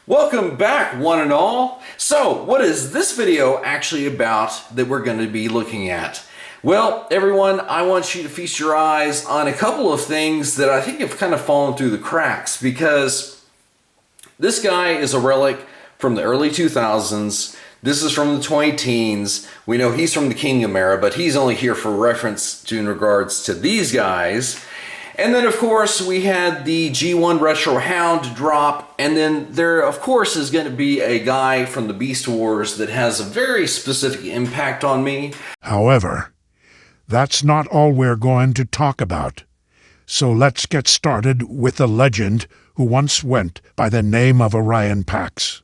Welcome back, one and all. So, what is this video actually about that we're going to be looking at? Well, everyone, I want you to feast your eyes on a couple of things that I think have kind of fallen through the cracks, because this guy is a relic from the early 2000s. This is from the 20-teens. We know he's from the Kingdom era, but he's only here for reference in regards to these guys. And then, of course, we had the G1 Retro Hound drop, and then there, of course, is going to be a guy from the Beast Wars that has a very specific impact on me. However, that's not all we're going to talk about. So let's get started with the legend who once went by the name of Orion Pax.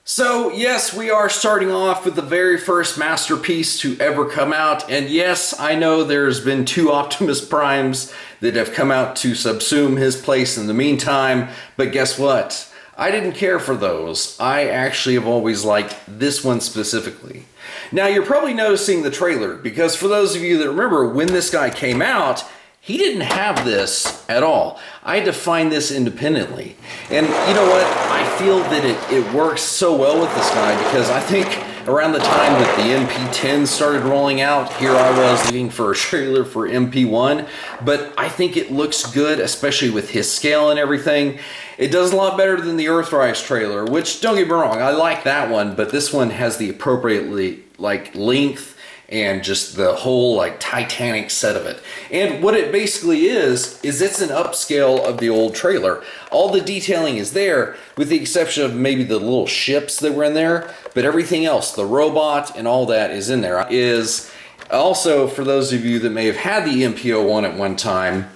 So, yes, we are starting off with the very first masterpiece to ever come out. And yes, I know there's been 2 Optimus Primes that have come out to subsume his place in the meantime. But guess what? I didn't care for those. I actually have always liked this one specifically. Now, you're probably noticing the trailer, because for those of you that remember, when this guy came out, he didn't have this at all. I had to find this independently. And you know what? I feel that it works so well with this guy, because I think around the time that the MP10 started rolling out, here I was looking for a trailer for MP1, but I think it looks good, especially with his scale and everything. It does a lot better than the Earthrise trailer, which, don't get me wrong, I like that one, but this one has the appropriately length and just the whole Titanic set of it. And what it basically is it's an upscale of the old trailer. All the detailing is there, with the exception of maybe the little ships that were in there, but everything else, the robot and all that is in there. Is also, for those of you that may have had the MPO1 at one time,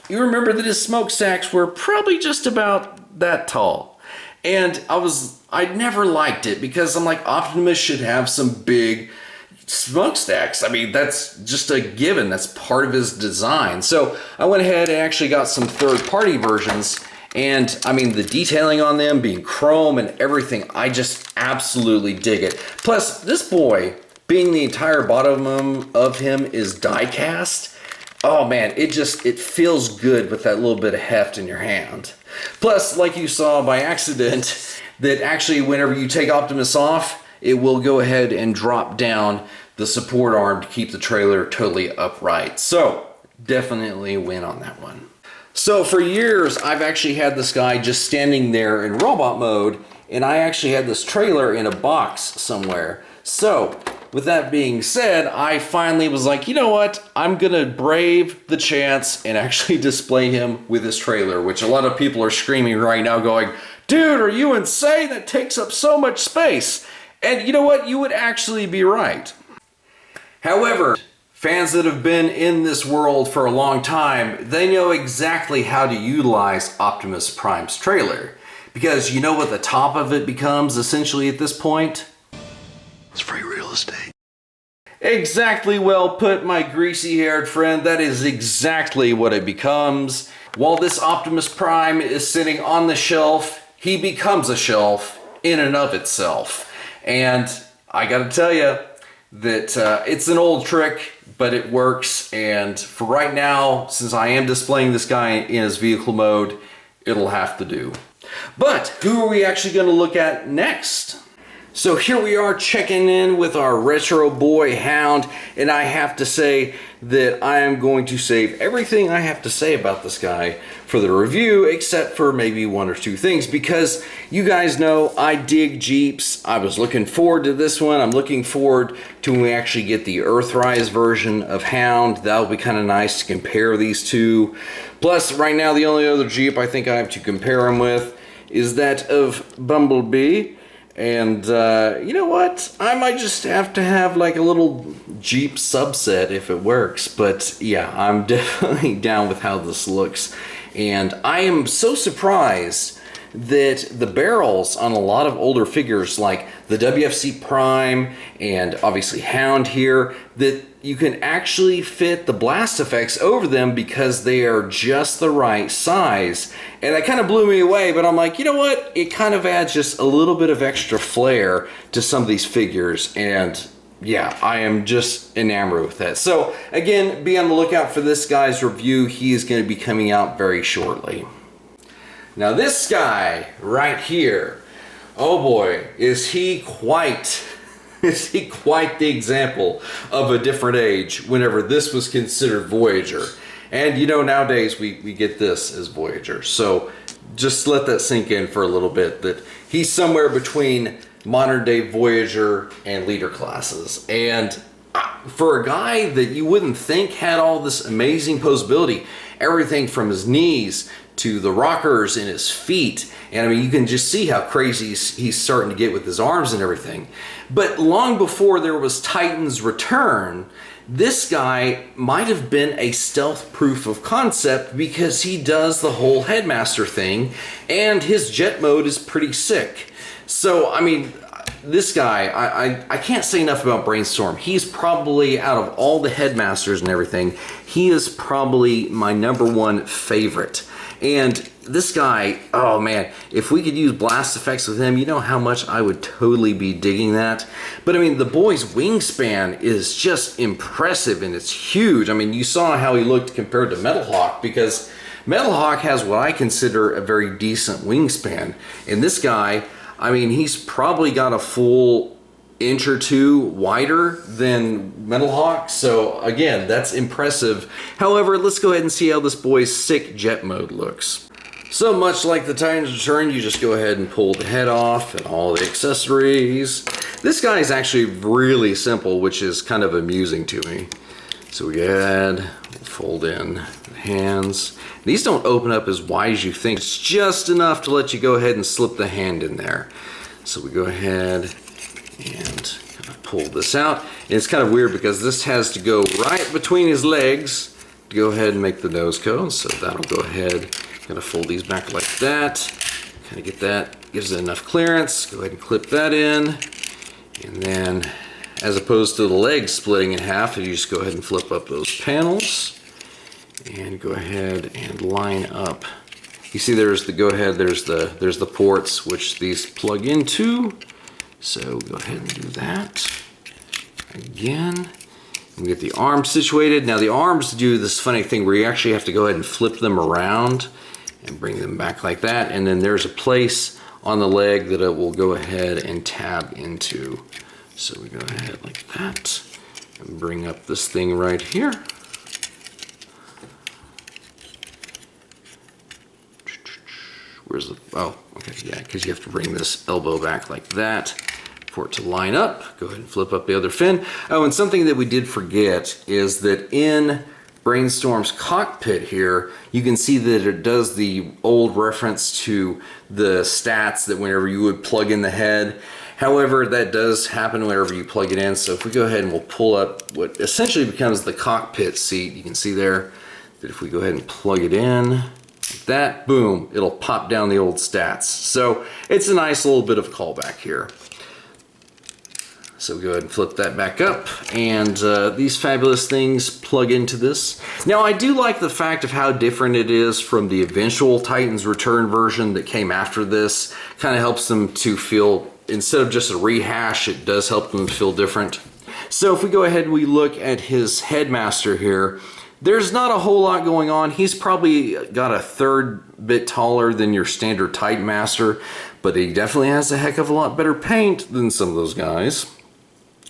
you remember that his smokestacks were probably just about that tall. And I never liked it, because I'm like, Optimus should have some big smokestacks. I mean, that's just a given. That's part of his design. So I went ahead and actually got some third-party versions, and I mean, the detailing on them being chrome and everything, I just absolutely dig it. Plus, this boy, being the entire bottom of him is die cast, oh man, it feels good with that little bit of heft in your hand. Plus, like you saw by accident, that actually whenever you take Optimus off, it will go ahead and drop down the support arm to keep the trailer totally upright. So, definitely a win on that one. So, for years, I've actually had this guy just standing there in robot mode, and I actually had this trailer in a box somewhere. So, with that being said, I finally was like, you know what? I'm gonna brave the chance and actually display him with this trailer, which a lot of people are screaming right now going, dude, are you insane? That takes up so much space. And you know what? You would actually be right. However, fans that have been in this world for a long time, they know exactly how to utilize Optimus Prime's trailer. Because you know what the top of it becomes essentially at this point? It's free real estate. Exactly, well put, my greasy-haired friend. That is exactly what it becomes. While this Optimus Prime is sitting on the shelf, he becomes a shelf in and of itself. And I gotta tell you that it's an old trick, but it works. And for right now, since I am displaying this guy in his vehicle mode, it'll have to do. But who are we actually gonna look at next? So here we are checking in with our Retro Boy Hound, and I have to say that I am going to save everything I have to say about this guy for the review, except for maybe 1 or 2 things, because you guys know I dig Jeeps. I was looking forward to this one. I'm looking forward to when we actually get the Earthrise version of Hound. That'll be kind of nice to compare these two. Plus, right now, the only other Jeep I think I have to compare him with is that of Bumblebee. And you know what? I might just have to have like a little Jeep subset if it works. But yeah, I'm definitely down with how this looks. And I am so surprised that the barrels on a lot of older figures like the WFC Prime and obviously Hound here, that you can actually fit the blast effects over them because they are just the right size. And that kind of blew me away, but I'm like, you know what? It kind of adds just a little bit of extra flair to some of these figures, and yeah, I am just enamored with that. So again, be on the lookout for this guy's review. He is going to be coming out very shortly. Now this guy right here, Oh boy, is he quite the example of a different age whenever this was considered Voyager. And you know, nowadays we get this as Voyager. So just let that sink in for a little bit, that he's somewhere between modern day Voyager and leader classes. And for a guy that you wouldn't think had all this amazing posability, everything from his knees to the rockers in his feet, and I mean, you can just see how crazy he's starting to get with his arms and everything. But long before there was Titan's Return, this guy might have been a stealth proof of concept, because he does the whole headmaster thing, and his jet mode is pretty sick. So, I mean, this guy, I can't say enough about Brainstorm. He's probably, out of all the headmasters and everything, he is probably my #1 favorite. And this guy, oh man, if we could use blast effects with him, you know how much I would totally be digging that. But I mean, the boy's wingspan is just impressive, and it's huge. I mean, you saw how he looked compared to Metal Hawk, because Metal Hawk has what I consider a very decent wingspan. And this guy, I mean, he's probably got a full inch or two wider than Metal Hawk. So again, that's impressive. However, let's go ahead and see how this boy's sick jet mode looks. So much like the Titan's Return, you just go ahead and pull the head off and all the accessories. This guy is actually really simple, which is kind of amusing to me. So we go ahead, fold in the hands. These don't open up as wide as you think. It's just enough to let you go ahead and slip the hand in there. So we go ahead and kind of pull this out. And it's kind of weird because this has to go right between his legs to go ahead and make the nose cone. So that'll go ahead, kind of fold these back like that. Kind of get that, gives it enough clearance. Go ahead and clip that in. And then, as opposed to the legs splitting in half, you just go ahead and flip up those panels. And go ahead and line up. You see there's the there's the ports which these plug into. So go ahead and do that. Again. And get the arms situated. Now the arms do this funny thing where you actually have to go ahead and flip them around and bring them back like that. And then there's a place on the leg that it will go ahead and tab into. So we go ahead like that and bring up this thing right here. Where's the, oh, okay, yeah, because you have to bring this elbow back like that for it to line up. Go ahead and flip up the other fin. Oh, and something that we did forget is that in Brainstorm's cockpit here, you can see that it does the old reference to the stats that whenever you would plug in the head. However, that does happen whenever you plug it in. So if we go ahead and we'll pull up what essentially becomes the cockpit seat, you can see there that if we go ahead and plug it in, like that, boom, it'll pop down the old stats. So it's a nice little bit of callback here. So go ahead and flip that back up, and these fabulous things plug into this. Now I do like the fact of how different it is from the eventual Titan's Return version that came after this. Kind of helps them to feel, instead of just a rehash, it does help them feel different. So if we go ahead and we look at his headmaster here, there's not a whole lot going on. He's probably got a third bit taller than your standard Titan Master, but he definitely has a heck of a lot better paint than some of those guys.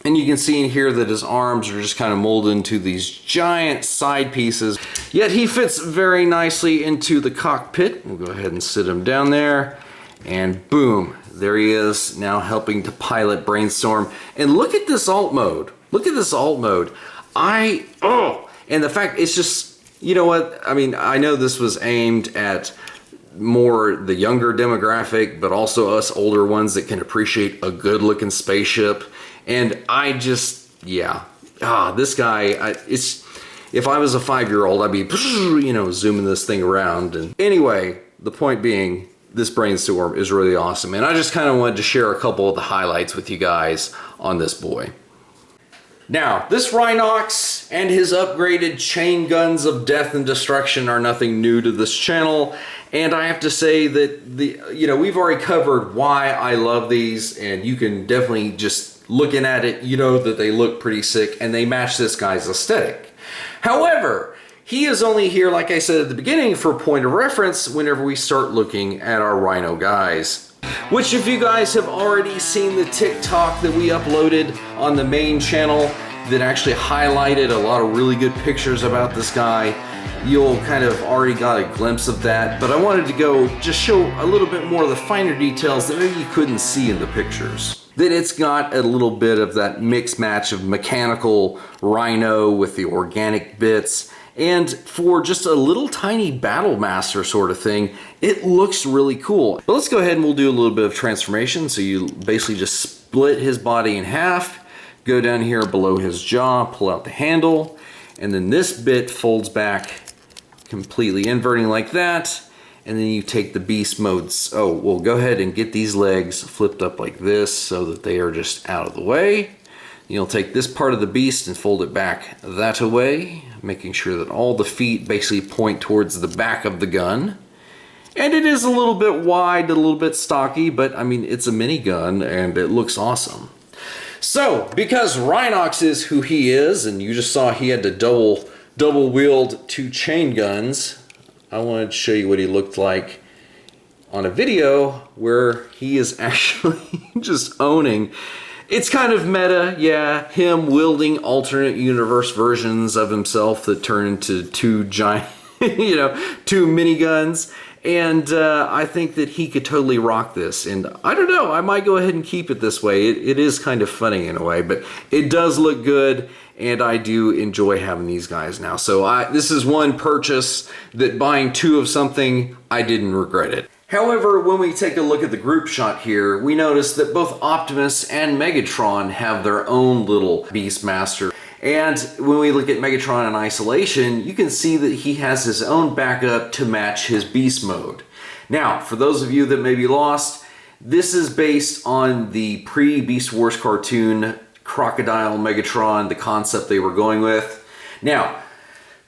And you can see in here that his arms are just kind of molded into these giant side pieces. Yet he fits very nicely into the cockpit. We'll go ahead and sit him down there. And boom, there he is, now helping to pilot Brainstorm. And look at this alt mode. Look at this alt mode. And the fact, it's just, you know what? I mean, I know this was aimed at more the younger demographic, but also us older ones that can appreciate a good looking spaceship. And I just, yeah, this guy, if I was a 5-year-old, I'd be, you know, zooming this thing around. And anyway, the point being, this Brainstorm is really awesome. And I just kind of wanted to share a couple of the highlights with you guys on this boy. Now, this Rhinox and his upgraded chain guns of death and destruction are nothing new to this channel. And I have to say that we've already covered why I love these, and you can definitely just looking at it, you know that they look pretty sick and they match this guy's aesthetic. However, he is only here, like I said at the beginning, for a point of reference whenever we start looking at our Rhino guys. Which, if you guys have already seen the TikTok that we uploaded on the main channel that actually highlighted a lot of really good pictures about this guy, you'll kind of already got a glimpse of that. But I wanted to go just show a little bit more of the finer details that maybe you couldn't see in the pictures. That it's got a little bit of that mix match of mechanical Rhino with the organic bits. And for just a little tiny Battle Master sort of thing, it looks really cool. But let's go ahead and we'll do a little bit of transformation. So you basically just split his body in half, go down here below his jaw, pull out the handle, and then this bit folds back completely inverting like that. And then you take the beast modes. Oh, we'll go ahead and get these legs flipped up like this so that they are just out of the way. You'll take this part of the beast and fold it back that way, making sure that all the feet basically point towards the back of the gun. And it is a little bit wide, a little bit stocky, but I mean, it's a minigun and it looks awesome. So, because Rhinox is who he is, and you just saw he had to double wield 2 chain guns, I wanted to show you what he looked like on a video where he is actually just owning. It's kind of meta, yeah, him wielding alternate universe versions of himself that turn into 2 giant, 2 miniguns. And I think that he could totally rock this. And I don't know, I might go ahead and keep it this way. It is kind of funny in a way, but it does look good. And I do enjoy having these guys now. So this is one purchase that buying 2 of something, I didn't regret it. However, when we take a look at the group shot here, we notice that both Optimus and Megatron have their own little Beastmaster. And when we look at Megatron in isolation, you can see that he has his own backup to match his beast mode. Now, for those of you that may be lost, this is based on the pre-Beast Wars cartoon Crocodile Megatron, the concept they were going with. Now,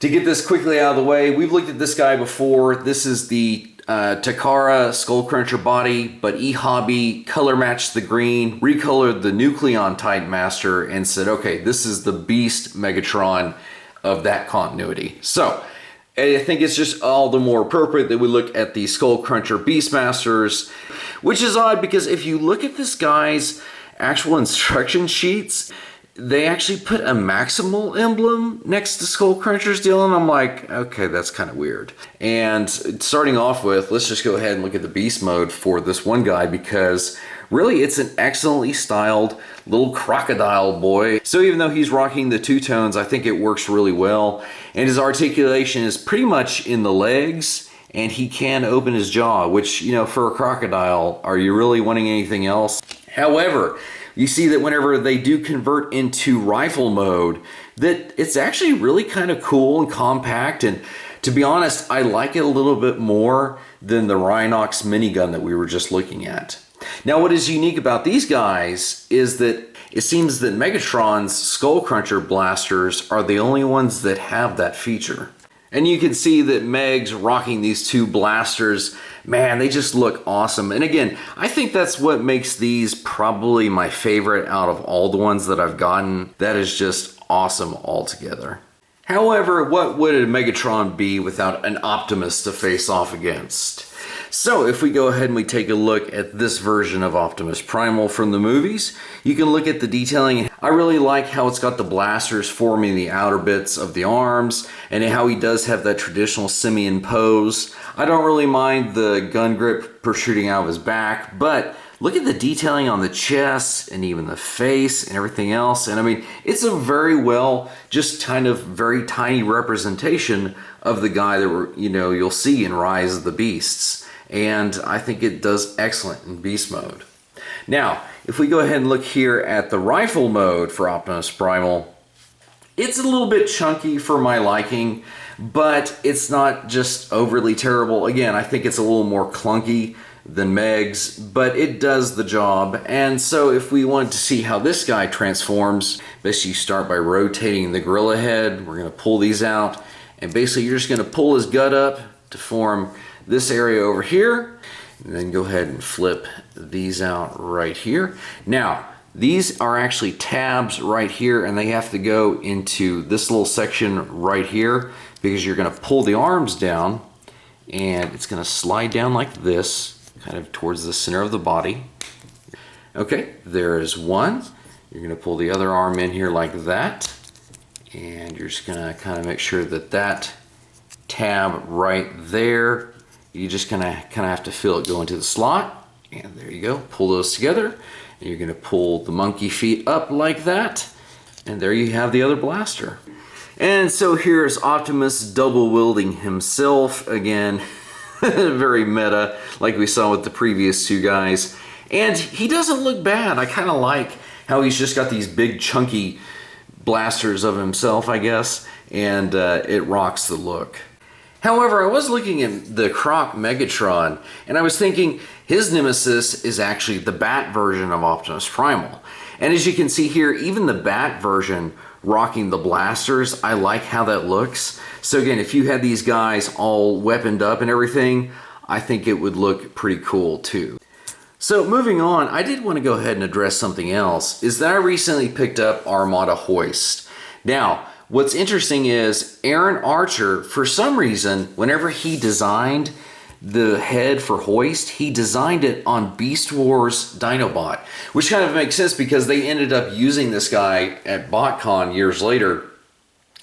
to get this quickly out of the way, we've looked at this guy before. This is the Takara Skullcruncher body, but eHobby color matched the green, recolored the Nucleon Titan Master, and said, okay, this is the Beast Megatron of that continuity. So, I think it's just all the more appropriate that we look at the Skullcruncher Beastmasters, which is odd because if you look at this guy's actual instruction sheets, they actually put a Maximal emblem next to Skullcruncher's deal, and I'm like, okay, that's kind of weird. And starting off with, let's just go ahead and look at the beast mode for this one guy, because really it's an excellently styled little crocodile boy. So even though he's rocking the 2 tones, I think it works really well. And his articulation is pretty much in the legs, and he can open his jaw, which, for a crocodile, are you really wanting anything else? However, you see that whenever they do convert into rifle mode, that it's actually really kind of cool and compact. And to be honest, I like it a little bit more than the Rhinox minigun that we were just looking at. Now, what is unique about these guys is that it seems that Megatron's Skullcruncher blasters are the only ones that have that feature. And you can see that Meg's rocking these 2 blasters. Man, they just look awesome. And again, I think that's what makes these probably my favorite out of all the ones that I've gotten. That is just awesome altogether. However, what would a Megatron be without an Optimus to face off against? So if we go ahead and we take a look at this version of Optimus Primal from the movies, you can look at the detailing. I really like how it's got the blasters forming the outer bits of the arms, and how he does have that traditional simian pose. I don't really mind the gun grip protruding out of his back, but look at the detailing on the chest and even the face and everything else. And I mean, it's a very well, just kind of very tiny representation of the guy that you'll see in Rise of the Beasts. And I think it does excellent in beast mode. Now, if we go ahead and look here at the rifle mode for Optimus Primal, it's a little bit chunky for my liking, but it's not just overly terrible. Again, I think it's a little more clunky than Meg's, but it does the job. And so if we want to see how this guy transforms, basically you start by rotating the gorilla head. We're going to pull these out, and basically you're just going to pull his gut up to form this area over here, and then go ahead and flip these out right here. Now, these are actually tabs right here, and they have to go into this little section right here, because you're going to pull the arms down, and it's going to slide down like this, kind of towards the center of the body. Okay, there is one. You're going to pull the other arm in here like that. And you're just going to kind of make sure that that tab right there, you're just going to kind of have to feel it go into the slot. And there you go. Pull those together. And you're going to pull the monkey feet up like that. And there you have the other blaster. And so here's Optimus double wielding himself again. Very meta, like we saw with the previous two guys. And he doesn't look bad. I kind of like how he's just got these big chunky blasters of himself, I guess. And it rocks the look. However, I was looking at the Croc Megatron, and I was thinking his nemesis is actually the Bat version of Optimus Primal. And as you can see here, even the Bat version rocking the blasters, I like how that looks. So again, if you had these guys all weaponed up and everything, I think it would look pretty cool too. So moving on, I did want to go ahead and address something else, is that I recently picked up Armada Hoist. Now, what's interesting is Aaron Archer, for some reason, whenever he designed the head for Hoist, he designed it on Beast Wars Dinobot, which kind of makes sense because they ended up using this guy at BotCon years later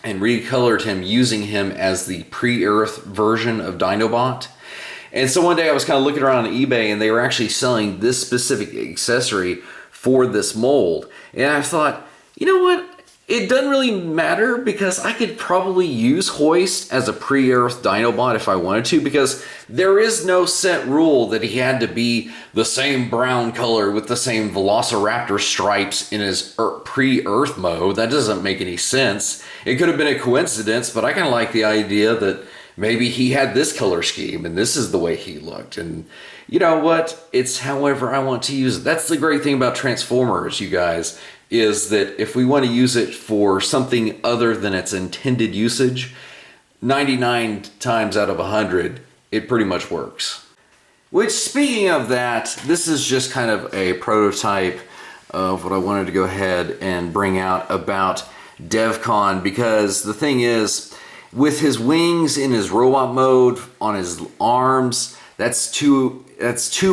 and recolored him using him as the pre-Earth version of Dinobot. And so one day I was kind of looking around on eBay and they were actually selling this specific accessory for this mold. And I thought, you know what? It doesn't really matter because I could probably use Hoist as a pre-Earth Dinobot if I wanted to, because there is no set rule that he had to be the same brown color with the same Velociraptor stripes in his pre-Earth mode. That doesn't make any sense. It could have been a coincidence, but I kind of like the idea that maybe he had this color scheme and this is the way he looked. And you know what? It's however I want to use it. That's the great thing about Transformers, you guys, is that if we want to use it for something other than its intended usage, 99 times out of 100, it pretty much works. Which, speaking of that, this is just kind of a prototype of what I wanted to go ahead and bring out about DevCon, because the thing is, with his wings in his robot mode on his arms, that's too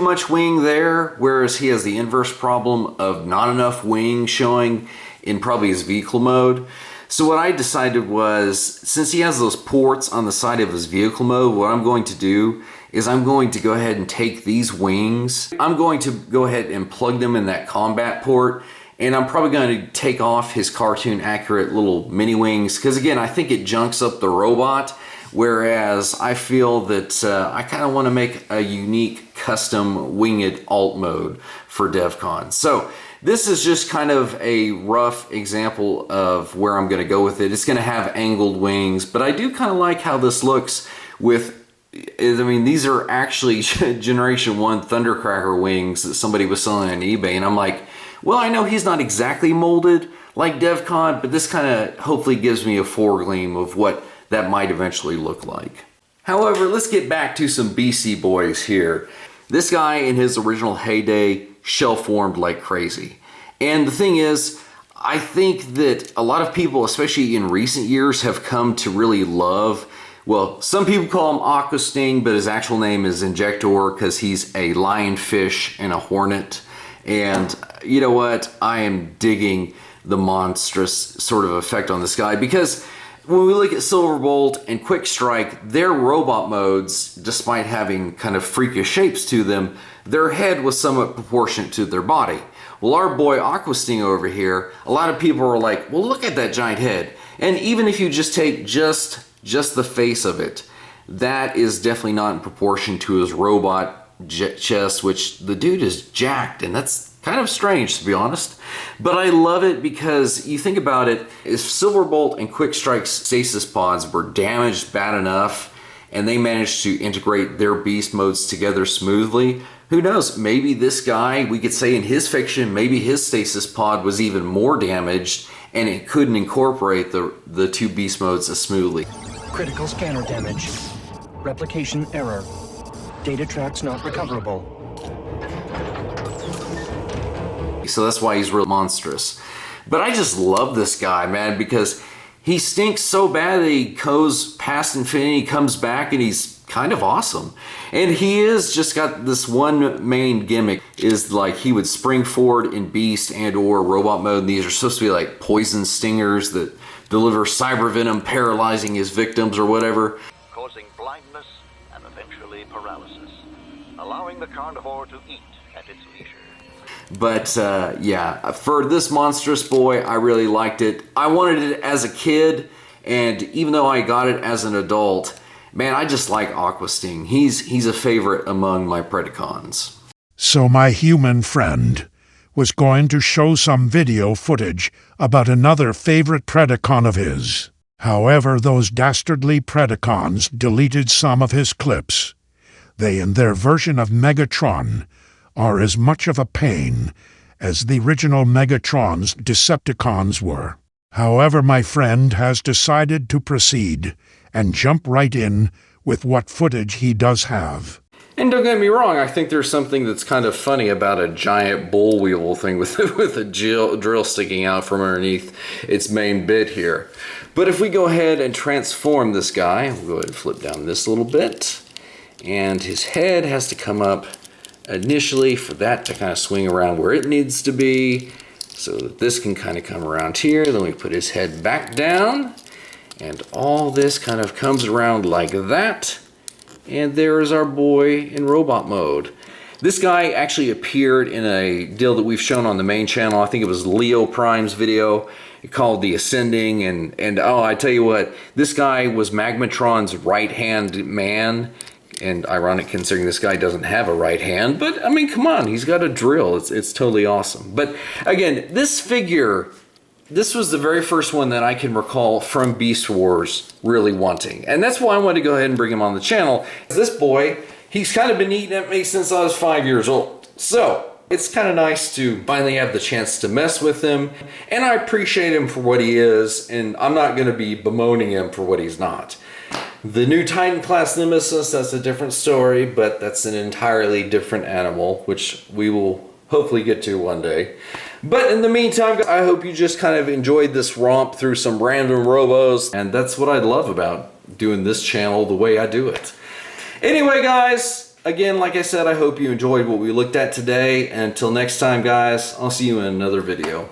much wing there, whereas he has the inverse problem of not enough wing showing in probably his vehicle mode. So what I decided was, since he has those ports on the side of his vehicle mode, what I'm going to do is I'm going to go ahead and take these wings. I'm going to go ahead and plug them in that combat port, and I'm probably going to take off his cartoon accurate little mini wings, because again, I think it junks up the robot. Whereas I feel that I kind of want to make a unique custom winged alt mode for DevCon. So this is just kind of a rough example of where I'm going to go with it. It's going to have angled wings, but I do kind of like how this looks with, I mean, these are actually Generation 1 Thundercracker wings that somebody was selling on eBay. And I'm like, well, I know he's not exactly molded like DevCon, but this kind of hopefully gives me a foregleam of what that might eventually look like. However, let's get back to some BC boys here. This guy in his original heyday shell formed like crazy. And the thing is, I think that a lot of people, especially in recent years, have come to really love, well, some people call him Aqua Sting, but his actual name is Injector because he's a lionfish and a hornet. And you know what? I am digging the monstrous sort of effect on this guy, because when we look at Silverbolt and Quick Strike, their robot modes, despite having kind of freakish shapes to them, their head was somewhat proportionate to their body. Well, our boy Aqua Sting over here, a lot of people are like, well, look at that giant head. And even if you just take just the face of it, that is definitely not in proportion to his robot chest, which the dude is jacked, and that's kind of strange, to be honest. But I love it because you think about it, if Silverbolt and Quick Strike's stasis pods were damaged bad enough and they managed to integrate their beast modes together smoothly, who knows, maybe this guy, we could say in his fiction, maybe his stasis pod was even more damaged and it couldn't incorporate the two beast modes as smoothly. Critical scanner damage. Replication error. Data tracks not recoverable. So that's why he's real monstrous. But I just love this guy, man, because he stinks so bad that he goes past infinity, comes back, and he's kind of awesome. And he is just got this one main gimmick, is like he would spring forward in beast and or robot mode. And these are supposed to be like poison stingers that deliver cyber venom, paralyzing his victims or whatever, causing blindness and eventually paralysis, allowing the carnivore to eat at its leisure. But yeah, for this monstrous boy, I really liked it. I wanted it as a kid, and even though I got it as an adult, man, I just like Aqua Sting. He's a favorite among my Predacons. So my human friend was going to show some video footage about another favorite Predacon of his. However, those dastardly Predacons deleted some of his clips. They and their version of Megatron are as much of a pain as the original Megatron's Decepticons were. However, my friend has decided to proceed and jump right in with what footage he does have. And don't get me wrong, I think there's something that's kind of funny about a giant bull wheel thing with a drill sticking out from underneath its main bit here. But if we go ahead and transform this guy, we'll go ahead and flip down this a little bit, and his head has to come up initially for that to kind of swing around where it needs to be, so that this can kind of come around here. Then we put his head back down, and all this kind of comes around like that. And there is our boy in robot mode. This guy actually appeared in a deal that we've shown on the main channel. I think it was Leo Prime's video called The Ascending. And oh, I tell you what, this guy was Magmatron's right-hand man. And ironic considering this guy doesn't have a right hand. But, I mean, come on, he's got a drill. It's totally awesome. But, again, this figure, this was the very first one that I can recall from Beast Wars really wanting. And that's why I wanted to go ahead and bring him on the channel. This boy, he's kind of been eating at me since I was 5 years old. So, it's kind of nice to finally have the chance to mess with him. And I appreciate him for what he is. And I'm not going to be bemoaning him for what he's not. The new Titan class Nemesis, that's a different story, but that's an entirely different animal, which we will hopefully get to one day. But in the meantime, I hope you just kind of enjoyed this romp through some random robos, and that's what I love about doing this channel the way I do it. Anyway, guys, again, like I said, I hope you enjoyed what we looked at today. And until next time, guys, I'll see you in another video.